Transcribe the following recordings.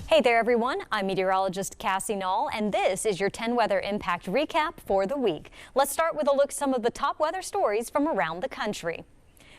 Hey there, everyone. I'm meteorologist Cassie Knoll, and this is your 10 Weather Impact Recap for the week. Let's start with a look at some of the top weather stories from around the country.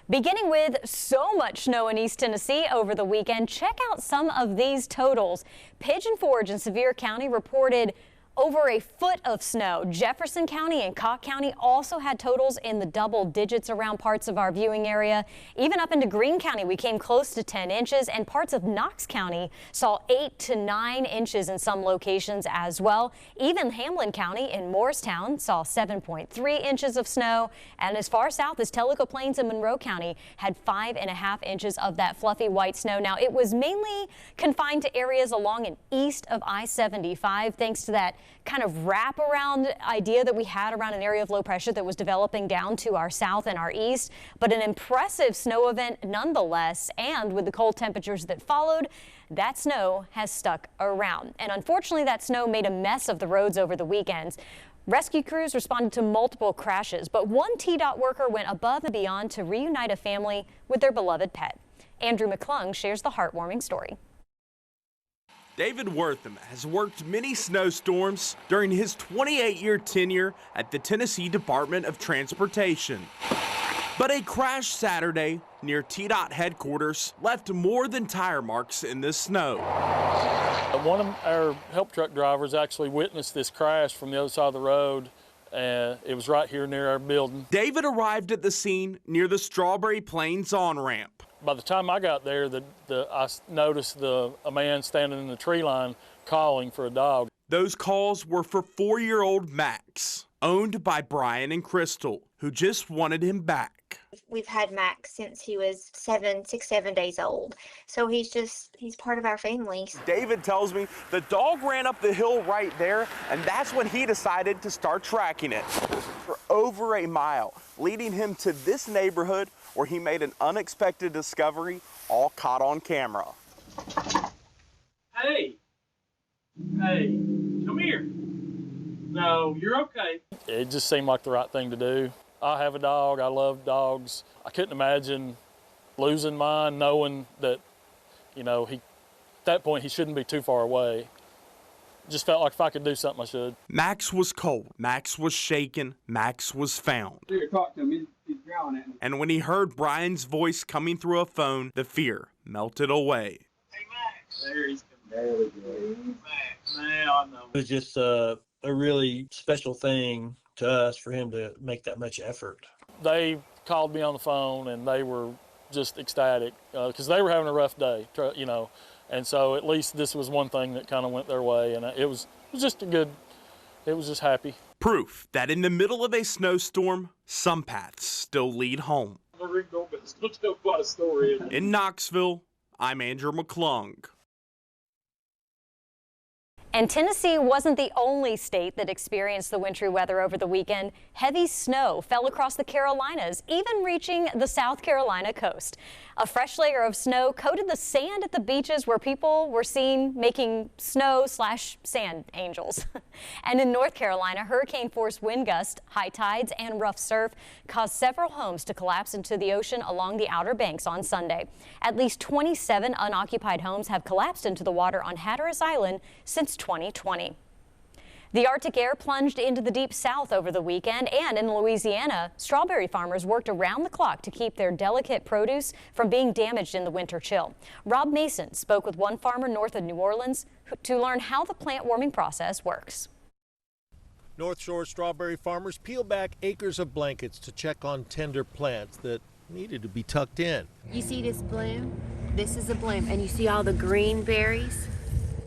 Beginning with so much snow in East Tennessee over the weekend, check out some of these totals. Pigeon Forge in Sevier County reported over a foot of snow. Jefferson County and Cocke County also had totals in the double digits around parts of our viewing area. Even up into Greene County, we came close to 10 inches, and parts of Knox County saw 8 to 9 inches in some locations as well. Even Hamlin County in Morristown saw 7.3 inches of snow, and as far south as Tellico Plains and Monroe County had 5.5 inches of that fluffy white snow. Now, it was mainly confined to areas along and east of I-75 thanks to that kind of wraparound idea that we had around an area of low pressure that was developing down to our south and our east, but an impressive snow event nonetheless. And with the cold temperatures that followed, that snow has stuck around. And unfortunately, that snow made a mess of the roads over the weekends. Rescue crews responded to multiple crashes, but one TDOT worker went above and beyond to reunite a family with their beloved pet. Andrew McClung shares the heartwarming story. David Wortham has worked many snowstorms during his 28-year tenure at the Tennessee Department of Transportation. But a crash Saturday near TDOT headquarters left more than tire marks in the snow. One of our help truck drivers actually witnessed this crash from the other side of the road. It was right here near our building. David arrived at the scene near the Strawberry Plains on-ramp. By the time I got there, I noticed a man standing in the tree line calling for a dog. Those calls were for 4-year-old Max, owned by Brian and Crystal, who just wanted him back. We've had Max since he was 7 days old. So he's part of our family. David tells me the dog ran up the hill right there, and that's when he decided to start tracking it for over a mile, leading him to this neighborhood where he made an unexpected discovery, all caught on camera. Hey, come here. No, you're okay. It just seemed like the right thing to do. I have a dog, I love dogs. I couldn't imagine losing mine, knowing that, at that point he shouldn't be too far away. Just felt like if I could do something, I should. Max was cold, Max was shaken, Max was found. Talk to him. He's growling at me. And when he heard Brian's voice coming through a phone, the fear melted away. Hey, Max. There he's coming. There we go. Max. Now I know. It was just a really special thing to us for him to make that much effort. They called me on the phone and they were just ecstatic because they were having a rough day, and so at least this was one thing that kind of went their way, and it was just happy. Proof that in the middle of a snowstorm, some paths still lead home. In Knoxville, I'm Andrew McClung. And Tennessee wasn't the only state that experienced the wintry weather over the weekend. Heavy snow fell across the Carolinas, even reaching the South Carolina coast. A fresh layer of snow coated the sand at the beaches where people were seen making snow/sand angels. And in North Carolina, hurricane-force wind gusts, high tides, and rough surf caused several homes to collapse into the ocean along the Outer Banks on Sunday. At least 27 unoccupied homes have collapsed into the water on Hatteras Island since 2020. The Arctic air plunged into the deep south over the weekend, and in Louisiana, strawberry farmers worked around the clock to keep their delicate produce from being damaged in the winter chill. Rob Mason spoke with one farmer north of New Orleans to learn how the plant warming process works. North Shore strawberry farmers peel back acres of blankets to check on tender plants that needed to be tucked in. You see this bloom? This is a bloom, and you see all the green berries?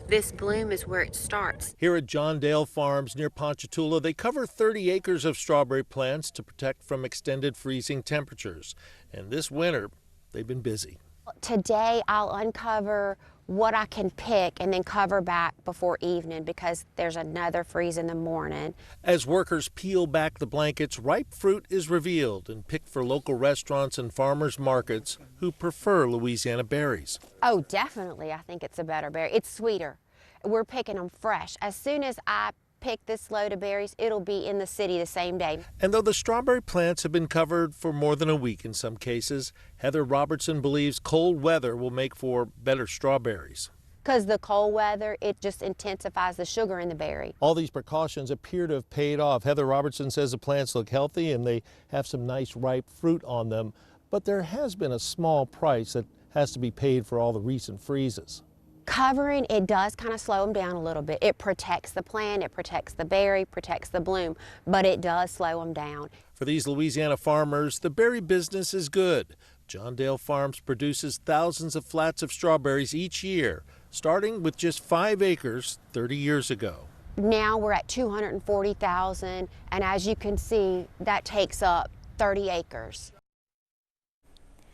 This bloom is where it starts. Here at John Dale Farms near Ponchatoula, they cover 30 acres of strawberry plants to protect from extended freezing temperatures. And this winter, they've been busy. Today, I'll uncover what I can pick and then cover back before evening because there's another freeze in the morning. As workers peel back the blankets, ripe fruit is revealed and picked for local restaurants and farmers markets who prefer Louisiana berries. Oh, definitely. I think it's a better berry. It's sweeter. We're picking them fresh. As soon as I pick this load of berries, it'll be in the city the same day. And though the strawberry plants have been covered for more than a week in some cases, Heather Robertson believes cold weather will make for better strawberries. because the cold weather, it just intensifies the sugar in the berry. All these precautions appear to have paid off. Heather Robertson says the plants look healthy and they have some nice ripe fruit on them, but there has been a small price that has to be paid for all the recent freezes. Covering, it does kind of slow them down a little bit. It protects the plant, it protects the berry, protects the bloom, but it does slow them down. For these Louisiana farmers, the berry business is good. John Dale Farms produces thousands of flats of strawberries each year, starting with just 5 acres 30 years ago. Now we're at 240,000, and as you can see, that takes up 30 acres.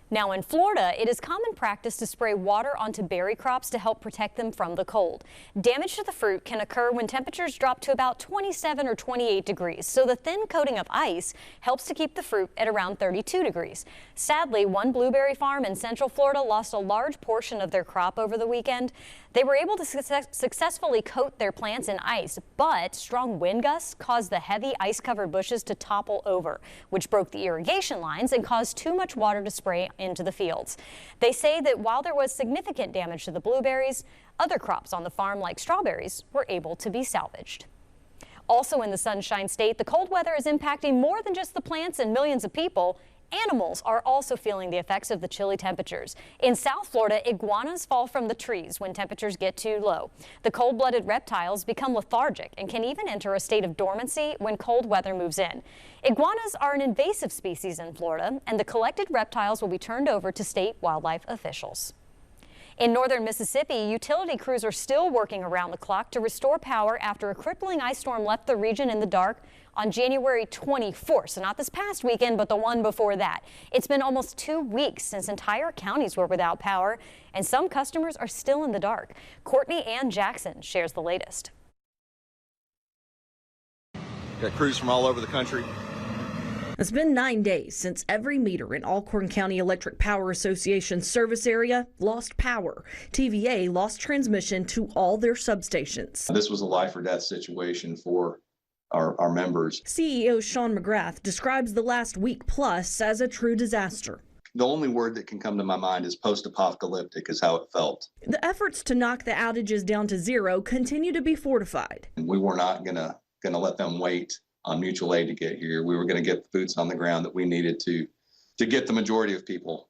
Now in Florida, it is common practice to spray water onto berry crops to help protect them from the cold. Damage to the fruit can occur when temperatures drop to about 27 or 28 degrees, so the thin coating of ice helps to keep the fruit at around 32 degrees. Sadly, one blueberry farm in Central Florida lost a large portion of their crop over the weekend. They were able to successfully coat their plants in ice, but strong wind gusts caused the heavy ice-covered bushes to topple over, which broke the irrigation lines and caused too much water to spray into the fields. They say that while there was significant damage to the blueberries, other crops on the farm like strawberries were able to be salvaged. Also in the Sunshine State, the cold weather is impacting more than just the plants and millions of people. Animals are also feeling the effects of the chilly temperatures. In South Florida, iguanas fall from the trees when temperatures get too low. The cold-blooded reptiles become lethargic and can even enter a state of dormancy when cold weather moves in. Iguanas are an invasive species in Florida, and the collected reptiles will be turned over to state wildlife officials. In northern Mississippi, utility crews are still working around the clock to restore power after a crippling ice storm left the region in the dark on January 24th. So not this past weekend, but the one before that. It's been almost 2 weeks since entire counties were without power, and some customers are still in the dark. Courtney Ann Jackson shares the latest. Got crews from all over the country. It's been 9 days since every meter in Alcorn County Electric Power Association service area lost power. TVA lost transmission to all their substations. This was a life or death situation for our members. CEO Sean McGrath describes the last week plus as a true disaster. The only word that can come to my mind is post-apocalyptic is how it felt. The efforts to knock the outages down to zero continue to be fortified. And we were not gonna let them wait on mutual aid to get here. We were going to get the boots on the ground that we needed to get the majority of people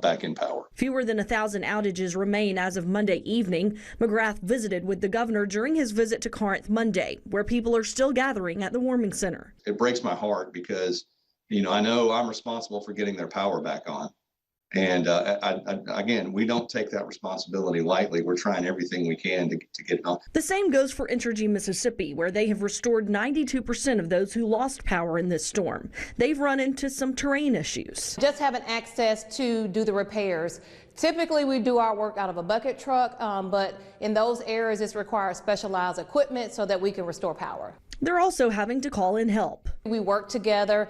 back in power. Fewer than 1,000 outages remain as of Monday evening. McGrath visited with the governor during his visit to Corinth Monday, where people are still gathering at the warming center. It breaks my heart because, I know I'm responsible for getting their power back on. And again, we don't take that responsibility lightly. We're trying everything we can to get it on. The same goes for Entergy Mississippi, where they have restored 92% of those who lost power in this storm. They've run into some terrain issues. Just having access to do the repairs. Typically, we do our work out of a bucket truck, but in those areas, it requires specialized equipment so that we can restore power. They're also having to call in help. We work together.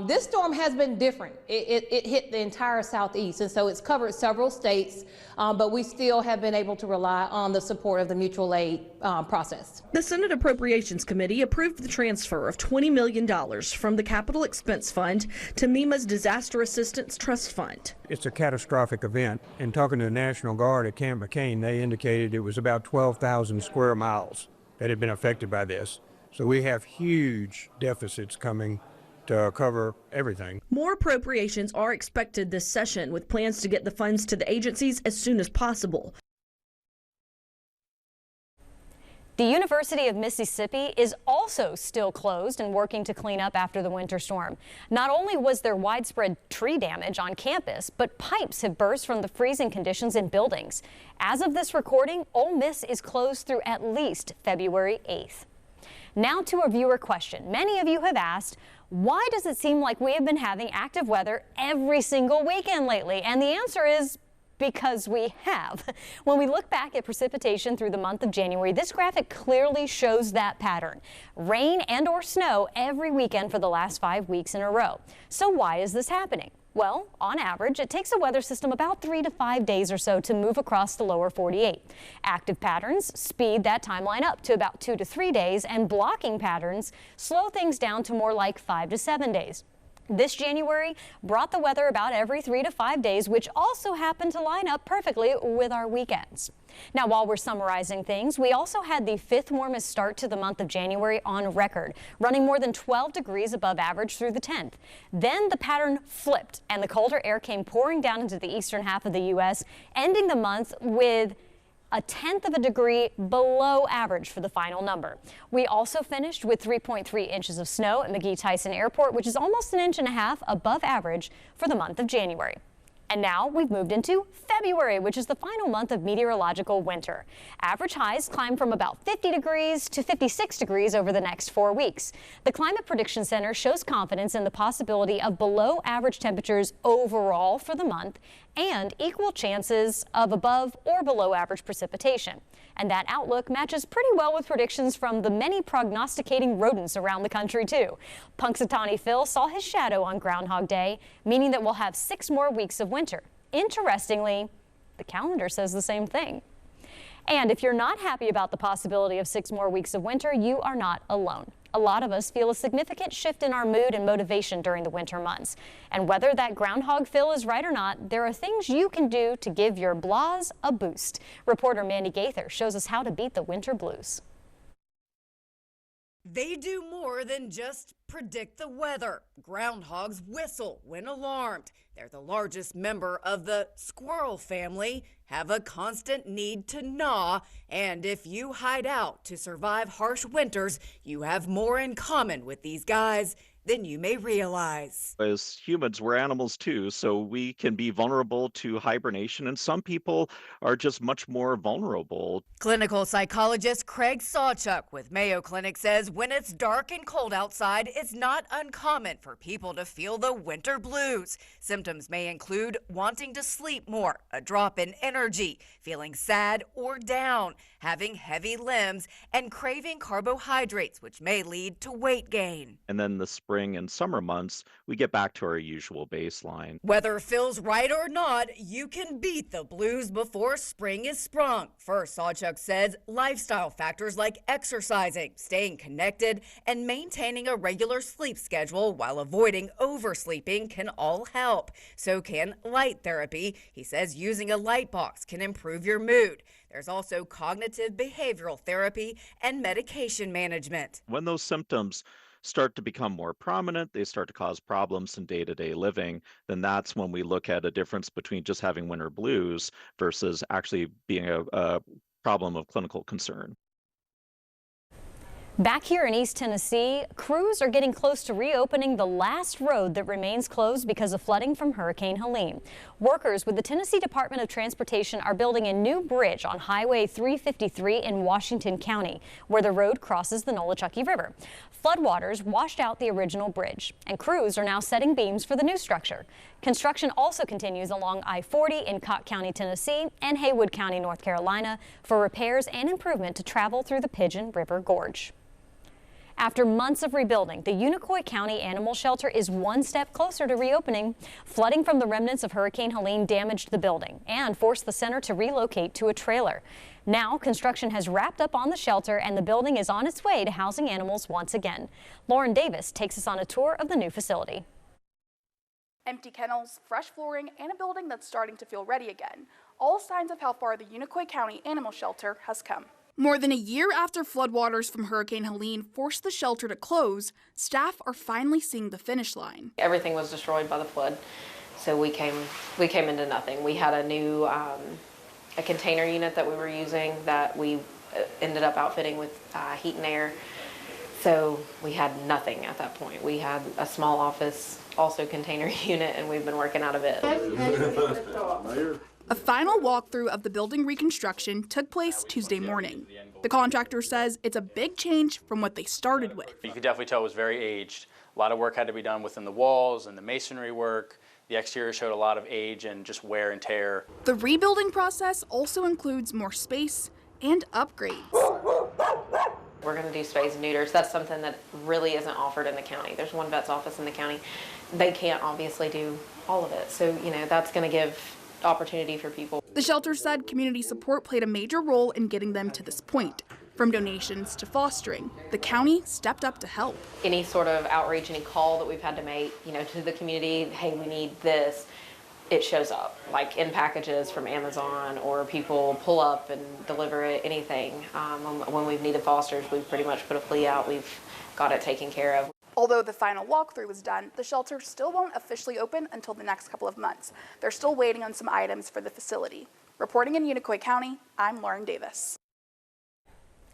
This storm has been different. It hit the entire southeast, and so it's covered several states, but we still have been able to rely on the support of the mutual aid process. The Senate Appropriations Committee approved the transfer of $20 million from the Capital Expense Fund to MEMA's Disaster Assistance Trust Fund. It's a catastrophic event, and talking to the National Guard at Camp McCain, they indicated it was about 12,000 square miles that had been affected by this. So we have huge deficits coming to cover everything. More appropriations are expected this session, with plans to get the funds to the agencies as soon as possible. The University of Mississippi is also still closed and working to clean up after the winter storm. Not only was there widespread tree damage on campus, but pipes have burst from the freezing conditions in buildings. As of this recording, Ole Miss is closed through at least February 8th. Now to a viewer question. Many of you have asked, why does it seem like we have been having active weather every single weekend lately? And the answer is because we have. When we look back at precipitation through the month of January, this graphic clearly shows that pattern. Rain and/or snow every weekend for the last 5 weeks in a row. So why is this happening? Well, on average, it takes a weather system about 3 to 5 days or so to move across the lower 48. Active patterns speed that timeline up to about 2 to 3 days, and blocking patterns slow things down to more like 5 to 7 days. This January brought the weather about every 3 to 5 days, which also happened to line up perfectly with our weekends. Now, while we're summarizing things, we also had the 5th warmest start to the month of January on record, running more than 12 degrees above average through the 10th. Then the pattern flipped and the colder air came pouring down into the eastern half of the U.S., ending the month with a 1/10 of a degree below average for the final number. We also finished with 3.3 inches of snow at McGee-Tyson Airport, which is almost 1.5 inches above average for the month of January. And now we've moved into February, which is the final month of meteorological winter. Average highs climb from about 50 degrees to 56 degrees over the next 4 weeks. The Climate Prediction Center shows confidence in the possibility of below average temperatures overall for the month and equal chances of above or below average precipitation. And that outlook matches pretty well with predictions from the many prognosticating rodents around the country, too. Punxsutawney Phil saw his shadow on Groundhog Day, meaning that we'll have 6 more weeks of winter. Interestingly, the calendar says the same thing. And if you're not happy about the possibility of 6 more weeks of winter, you are not alone. A lot of us feel a significant shift in our mood and motivation during the winter months. And whether that groundhog feel is right or not, there are things you can do to give your blahs a boost. Reporter Mandy Gaither shows us how to beat the winter blues. They do more than just predict the weather. Groundhogs whistle when alarmed. They're the largest member of the squirrel family, have a constant need to gnaw, and if you hide out to survive harsh winters, you have more in common with these guys than you may realize. As humans, we're animals too, so we can be vulnerable to hibernation, and some people are just much more vulnerable. Clinical psychologist Craig Sawchuk with Mayo Clinic says when it's dark and cold outside, it's not uncommon for people to feel the winter blues. Symptoms may include wanting to sleep more, a drop in energy, feeling sad or down, having heavy limbs, and craving carbohydrates, which may lead to weight gain. And then the spring and summer months, we get back to our usual baseline. Whether feels right or not, you can beat the blues before spring is sprung. First, Sawchuk says lifestyle factors like exercising, staying connected, and maintaining a regular sleep schedule while avoiding oversleeping can all help. So can light therapy. He says using a light box can improve your mood. There's also cognitive behavioral therapy and medication management. When those symptoms start to become more prominent, they start to cause problems in day-to-day living, then that's when we look at a difference between just having winter blues versus actually being a problem of clinical concern. Back here in East Tennessee, crews are getting close to reopening the last road that remains closed because of flooding from Hurricane Helene. Workers with the Tennessee Department of Transportation are building a new bridge on Highway 353 in Washington County, where the road crosses the Nolichucky River. Floodwaters washed out the original bridge, and crews are now setting beams for the new structure. Construction also continues along I-40 in Cocke County, Tennessee, and Haywood County, North Carolina, for repairs and improvement to travel through the Pigeon River Gorge. After months of rebuilding, the Unicoi County Animal Shelter is one step closer to reopening. Flooding from the remnants of Hurricane Helene damaged the building and forced the center to relocate to a trailer. Now, construction has wrapped up on the shelter and the building is on its way to housing animals once again. Lauren Davis takes us on a tour of the new facility. Empty kennels, fresh flooring, and a building that's starting to feel ready again. All signs of how far the Unicoi County Animal Shelter has come. More than a year after floodwaters from Hurricane Helene forced the shelter to close, staff are finally seeing the finish line. Everything was destroyed by the flood, so we came into nothing. We had a new a container unit that we were using that we ended up outfitting with heat and air. So we had nothing at that point. We had a small office, also container unit, and we've been working out of it. A final walkthrough of the building reconstruction took place Tuesday morning. The contractor says it's a big change from what they started with. You could definitely tell it was very aged. A lot of work had to be done within the walls and the masonry work. The exterior showed a lot of age and just wear and tear. The rebuilding process also includes more space and upgrades. We're going to do spays and neuters. That's something that really isn't offered in the county. There's one vet's office in the county. They can't obviously do all of it. So, that's going to give opportunity for people. The shelter said community support played a major role in getting them to this point. From donations to fostering, the county stepped up to help. Any sort of outreach, any call that we've had to make, to the community, hey, we need this, it shows up, like in packages from Amazon, or people pull up and deliver it, anything. When we've needed fosters, we've pretty much put a plea out, we've got it taken care of. Although the final walkthrough was done, the shelter still won't officially open until the next couple of months. They're still waiting on some items for the facility. Reporting in Unicoi County, I'm Lauren Davis.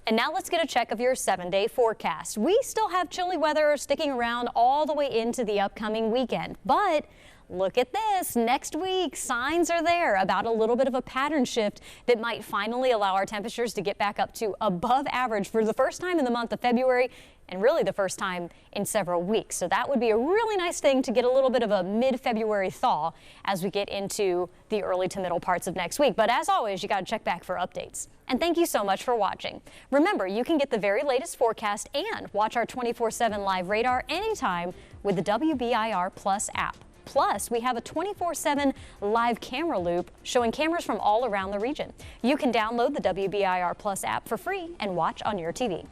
And now let's get a check of your 7-day forecast. We still have chilly weather sticking around all the way into the upcoming weekend, but look at this. Next week, signs are there about a little bit of a pattern shift that might finally allow our temperatures to get back up to above average for the first time in the month of February, and really the first time in several weeks. So that would be a really nice thing to get a little bit of a mid-February thaw as we get into the early to middle parts of next week. But as always, you got to check back for updates. And thank you so much for watching. Remember, you can get the very latest forecast and watch our 24/7 live radar anytime with the WBIR Plus app. Plus, we have a 24/7 live camera loop showing cameras from all around the region. You can download the WBIR Plus app for free and watch on your TV.